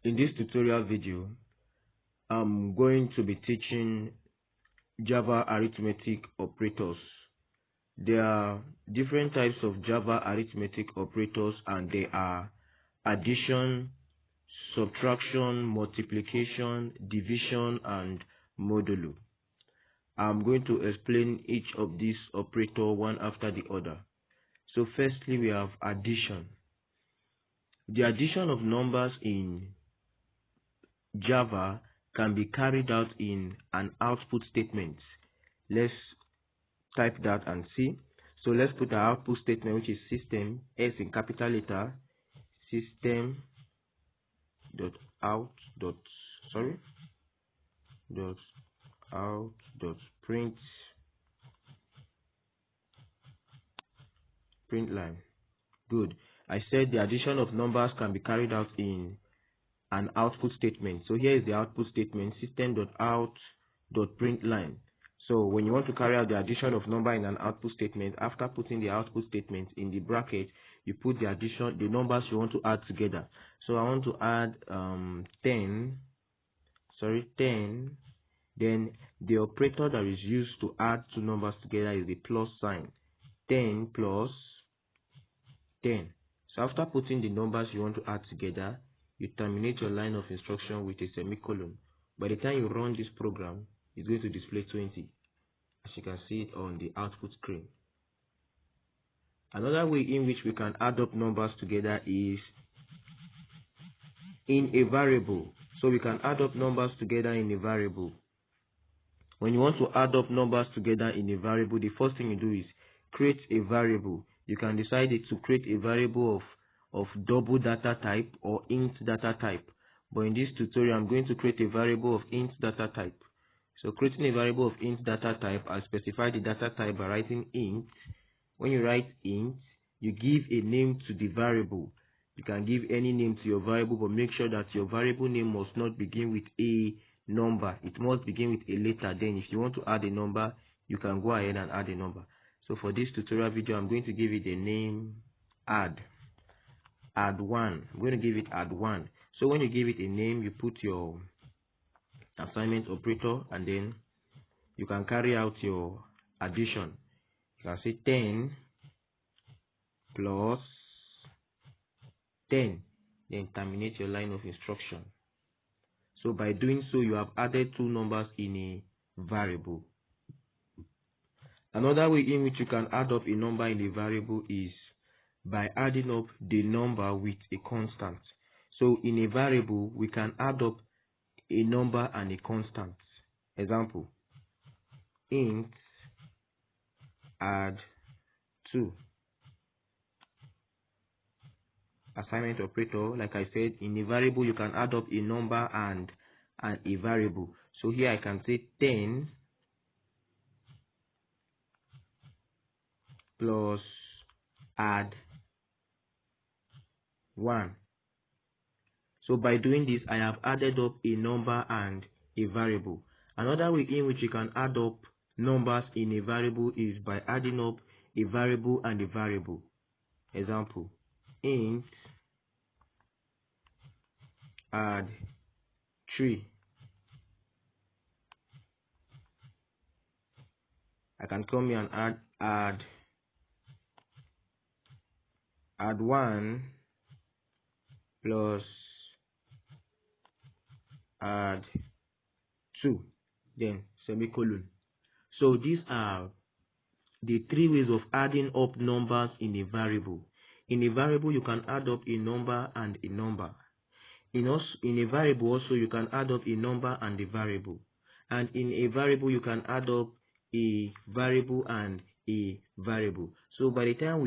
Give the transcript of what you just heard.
In this tutorial video, I'm going to be teaching Java arithmetic operators. There are different types of Java arithmetic operators, and they are addition, subtraction, multiplication, division, and modulo. I'm going to explain each of these operators one after the other. So firstly, we have addition. The addition of numbers in Java can be carried out in an output statement. Let's type that and see. So let's put our output statement, which is system, S in capital letter, system dot out dot print line. Good. I said the addition of numbers can be carried out in an output statement. So here is the output statement, system.out.println. So when you want to carry out the addition of number in an output statement, after putting the output statement in the bracket, you put the numbers you want to add together. So I want to add 10. Then the operator that is used to add two numbers together is the plus sign. 10 plus 10. So after putting the numbers you want to add together, you terminate your line of instruction with a semicolon. By the time you run this program, it's going to display 20, as you can see it on the output screen. Another way in which we can add up numbers together is in a variable. So we can add up numbers together in a variable. When you want to add up numbers together in a variable, the first thing you do is create a variable. You can decide to create a variable of double data type or int data type. But in this tutorial, I'm going to create a variable of int data type. So creating a variable of int data type, I'll specify the data type by writing int. When you write int, you give a name to the variable. You can give any name to your variable, but make sure that your variable name must not begin with a number. It must begin with a letter. Then if you want to add a number, you can go ahead and add a number. So for this tutorial video, I'm going to give it a name add1. I'm going to give it add1. So when you give it a name, you put your assignment operator, and then you can carry out your addition. You can say 10 plus 10, then terminate your line of instruction. So by doing so, you have added two numbers in a variable. Another way in which you can add up a number in a variable is by adding up the number with a constant. So in a variable, we can add up a number and a constant. Example, int add 2. Assignment operator, like I said, in a variable you can add up a number and a variable. So here I can say 10 plus add 1. So by doing this, I have added up a number and a variable. Another way in which you can add up numbers in a variable is by adding up a variable and a variable. Example, int add 3. I can come here and add 1 plus add 2, then semicolon. So these are the three ways of adding up numbers in a variable. In a variable, you can add up a number and a number. In a variable also, you can add up a number and a variable. And in a variable, you can add up a variable and a variable. So by the time